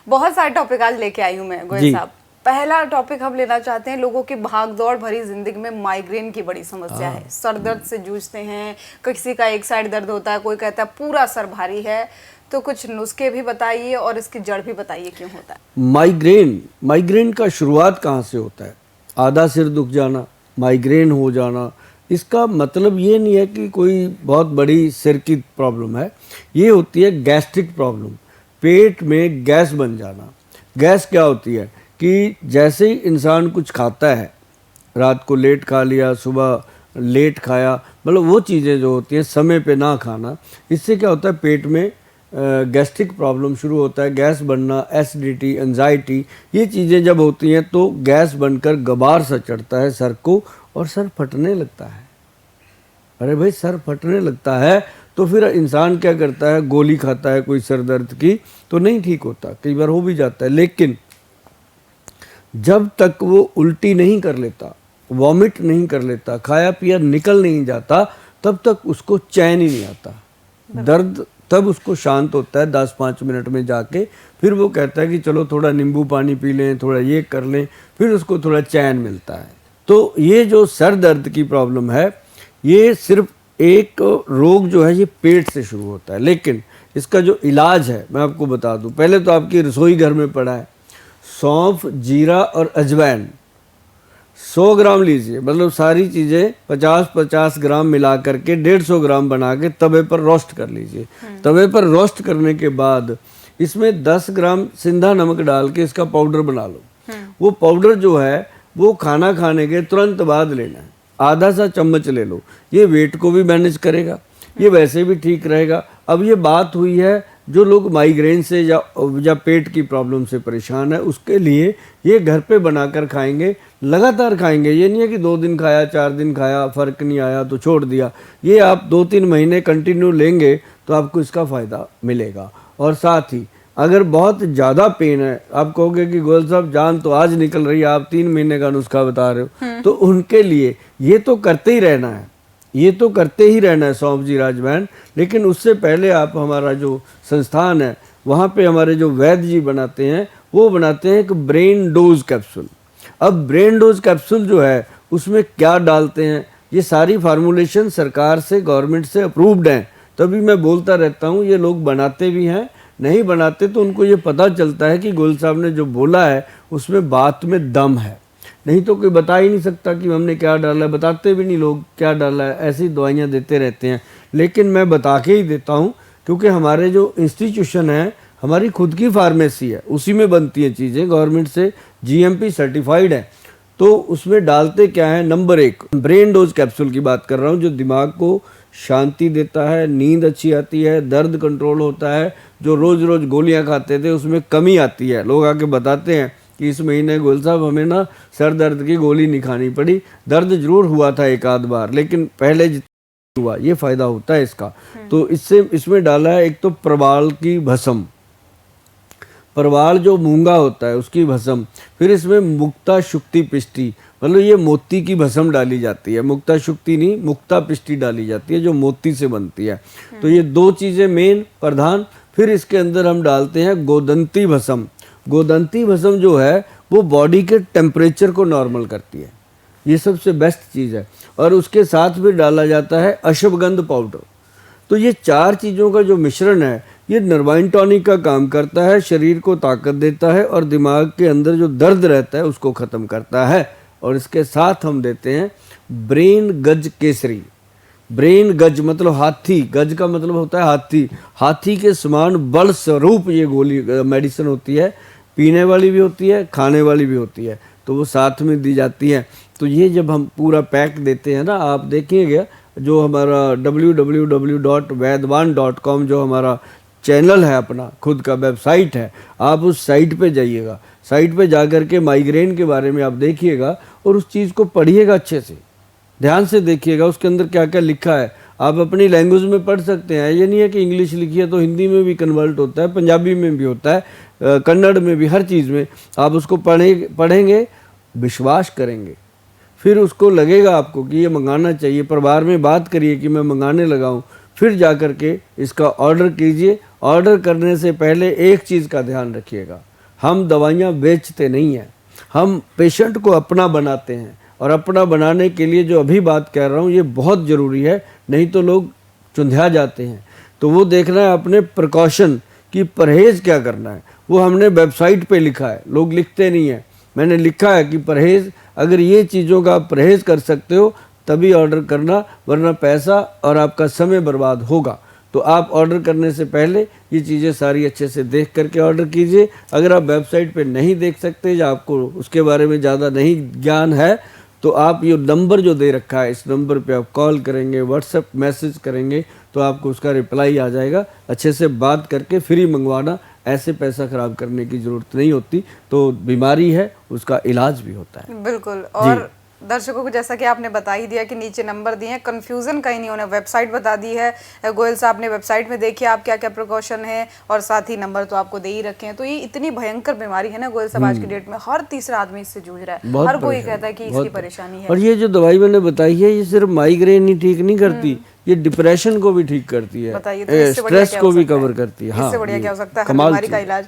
बहुत सारे टॉपिक आज लेके आई हूँ मैं गोयल साहब। पहला टॉपिक हम लेना चाहते हैं, लोगों की भागदौड़ भरी जिंदगी में माइग्रेन की बड़ी समस्या है। सर दर्द से जूझते हैं, किसी का एक साइड दर्द होता है, कोई कहता है पूरा सर भारी है। तो कुछ नुस्खे भी बताइए और इसकी जड़ भी बताइए क्यों होता है माइग्रेन का शुरुआत कहाँ से होता है? आधा सिर दुख जाना, माइग्रेन हो जाना, इसका मतलब ये नहीं है कि कोई बहुत बड़ी सिर की प्रॉब्लम है। ये होती है गैस्ट्रिक प्रॉब्लम, पेट में गैस बन जाना। गैस क्या होती है कि जैसे ही इंसान कुछ खाता है, रात को लेट खा लिया, सुबह लेट खाया, मतलब वो चीज़ें जो होती हैं समय पे ना खाना, इससे क्या होता है पेट में गैस्ट्रिक प्रॉब्लम शुरू होता है। गैस बनना, एसिडिटी, एंजाइटी, ये चीज़ें जब होती हैं तो गैस बनकर गबार सा चढ़ता है सर को और सर फटने लगता है। अरे भाई सर फटने लगता है तो फिर इंसान क्या करता है, गोली खाता है कोई सर दर्द की, तो नहीं ठीक होता, कई बार हो भी जाता है। लेकिन जब तक वो उल्टी नहीं कर लेता, वॉमिट नहीं कर लेता, खाया पिया निकल नहीं जाता, तब तक उसको चैन ही नहीं आता। दर्द तब उसको शांत होता है 10-5 मिनट में जाके, फिर वो कहता है कि चलो थोड़ा नींबू पानी पी लें, थोड़ा ये कर लें, फिर उसको थोड़ा चैन मिलता है। तो ये जो सर दर्द की प्रॉब्लम है, ये सिर्फ एक रोग जो है ये पेट से शुरू होता है। लेकिन इसका जो इलाज है मैं आपको बता दूं, पहले तो आपकी रसोई घर में पड़ा है, सौंफ, जीरा और अजवाइन 100 ग्राम लीजिए, मतलब सारी चीज़ें 50-50 ग्राम मिला करके 150 ग्राम बना के तवे पर रोस्ट कर लीजिए। तवे पर रोस्ट करने के बाद इसमें 10 ग्राम सिंधा नमक डाल के इसका पाउडर बना लो। वो पाउडर जो है वो खाना खाने के तुरंत बाद लेना है, आधा सा चम्मच ले लो। ये वेट को भी मैनेज करेगा, ये वैसे भी ठीक रहेगा। अब ये बात हुई है जो लोग माइग्रेन से या पेट की प्रॉब्लम से परेशान है, उसके लिए ये घर पे बनाकर खाएंगे, लगातार खाएंगे। ये नहीं है कि 2 दिन खाया, 4 दिन खाया, फ़र्क नहीं आया तो छोड़ दिया। ये आप 2-3 महीने कंटिन्यू लेंगे तो आपको इसका फ़ायदा मिलेगा। और साथ ही अगर बहुत ज़्यादा पेन है, आप कहोगे कि गोयल साहब जान तो आज निकल रही है, आप 3 महीने का नुस्खा बता रहे हो, तो उनके लिए ये तो करते ही रहना है, ये तो करते ही रहना है सौंफ जीरा अजवाइन। लेकिन उससे पहले आप हमारा जो संस्थान है वहाँ पे हमारे जो वैद्य जी बनाते हैं, वो बनाते हैं एक ब्रेन डोज कैप्सूल। अब ब्रेन डोज कैप्सूल जो है उसमें क्या डालते हैं, ये सारी फार्मूलेशन सरकार से, गवर्नमेंट से अप्रूव्ड हैं। तभी मैं बोलता रहता हूँ, ये लोग बनाते भी हैं, नहीं बनाते तो उनको ये पता चलता है कि गोयल साहब ने जो बोला है उसमें बात में दम है। नहीं तो कोई बता ही नहीं सकता कि हमने क्या डाला है, बताते भी नहीं लोग क्या डाला है, ऐसी दवाइयाँ देते रहते हैं। लेकिन मैं बता के ही देता हूँ, क्योंकि हमारे जो इंस्टीट्यूशन है, हमारी खुद की फार्मेसी है, उसी में बनती हैं चीज़ें, गवर्नमेंट से GMP सर्टिफाइड है। तो उसमें डालते क्या है, नंबर 1 ब्रेन डोज कैप्सूल की बात कर रहा हूँ, जो दिमाग को शांति देता है, नींद अच्छी आती है, दर्द कंट्रोल होता है। जो रोज़ रोज़ गोलियाँ खाते थे उसमें कमी आती है। लोग आके बताते हैं कि इस महीने गोयल साहब हमें ना सर दर्द की गोली नहीं खानी पड़ी, दर्द जरूर हुआ था एक आध बार, लेकिन पहले जितना हुआ, ये फ़ायदा होता है इसका। तो इसमें डाला है एक तो प्रवाल की भस्म, प्रवाल जो मूंगा होता है उसकी भस्म, फिर इसमें मुक्ता शुक्ति पिष्टी, मतलब ये मोती की भस्म डाली जाती है, मुक्ता शुक्ति नहीं, मुक्ता पिष्टी डाली जाती है जो मोती से बनती है। तो ये 2 चीज़ें मेन प्रधान। फिर इसके अंदर हम डालते हैं गोदंती भस्म। गोदंती भस्म जो है वो बॉडी के टेम्परेचर को नॉर्मल करती है, ये सबसे बेस्ट चीज़ है। और उसके साथ भी डाला जाता है अश्वगंध पाउडर। तो ये 4 चीज़ों का जो मिश्रण है ये नर्वाइन टॉनिक का काम करता है, शरीर को ताकत देता है और दिमाग के अंदर जो दर्द रहता है उसको ख़त्म करता है। और इसके साथ हम देते हैं ब्रेन गज केसरी। ब्रेन गज मतलब हाथी, गज का मतलब होता है हाथी, हाथी के समान बल स्वरूप ये गोली मेडिसिन होती है, पीने वाली भी होती है, खाने वाली भी होती है, तो वो साथ में दी जाती है। तो ये जब हम पूरा पैक देते हैं ना, आप देखिएगा जो हमारा www.vaidwan.com जो हमारा चैनल है, अपना खुद का वेबसाइट है, आप उस साइट पे जाइएगा, साइट पे जाकर के माइग्रेन के बारे में आप देखिएगा और उस चीज़ को पढ़िएगा, अच्छे से ध्यान से देखिएगा उसके अंदर क्या क्या लिखा है। आप अपनी लैंग्वेज में पढ़ सकते हैं, ये नहीं है कि इंग्लिश लिखी है तो हिंदी में भी कन्वर्ट होता है, पंजाबी में भी होता है, कन्नड़ में भी, हर चीज़ में आप उसको पढ़ेंगे, विश्वास करेंगे, फिर उसको लगेगा आपको कि ये मंगाना चाहिए। परिवार में बात करिए कि मैं मंगाने लगा हूँ, फिर जा कर के इसका ऑर्डर कीजिए। ऑर्डर करने से पहले एक चीज़ का ध्यान रखिएगा, हम दवाइयाँ बेचते नहीं हैं, हम पेशेंट को अपना बनाते हैं। और अपना बनाने के लिए जो अभी बात कह रहा हूँ ये बहुत ज़रूरी है, नहीं तो लोग चुंधिया जाते हैं। तो वो देखना है अपने प्रिकॉशन कि परहेज़ क्या करना है, वो हमने वेबसाइट पे लिखा है, लोग लिखते नहीं हैं। मैंने लिखा है कि परहेज़, अगर ये चीज़ों का आप परहेज़ कर सकते हो तभी ऑर्डर करना, वरना पैसा और आपका समय बर्बाद होगा। तो आप ऑर्डर करने से पहले ये चीज़ें सारी अच्छे से देख करके ऑर्डर कीजिए। अगर आप वेबसाइट पे नहीं देख सकते या आपको उसके बारे में ज़्यादा नहीं ज्ञान है तो आप ये नंबर जो दे रखा है, इस नंबर पे आप कॉल करेंगे, व्हाट्सएप मैसेज करेंगे तो आपको उसका रिप्लाई आ जाएगा। अच्छे से बात करके फ्री मंगवाना, ऐसे पैसा ख़राब करने की ज़रूरत नहीं होती। तो बीमारी है उसका इलाज भी होता है। बिल्कुल। और दर्शकों को जैसा कि आपने बता ही दिया कि नीचे नंबर दिए हैं, कंफ्यूजन कहीं नहीं होना, वेबसाइट बता दी है गोयल साहब ने, वेबसाइट में देखिए आप क्या क्या प्रिकॉशन है और साथ ही नंबर तो आपको दे ही रखे हैं। तो ये इतनी भयंकर बीमारी है ना गोयल साहब, आज की डेट में हर तीसरा आदमी इससे जूझ रहा है, हर कोई कहता है कि इसकी परेशानी है। और ये जो दवाई मैंने बताई है ये सिर्फ माइग्रेन ही ठीक नहीं करती, ये डिप्रेशन को भी ठीक करती है, बताइए तो इससे बढ़िया स्ट्रेस क्या को हो भी सकता है? कवर करती है। हाँ, इससे बढ़िया क्या हो सकता है हर कमाल बीमारी का चीज़। इलाज।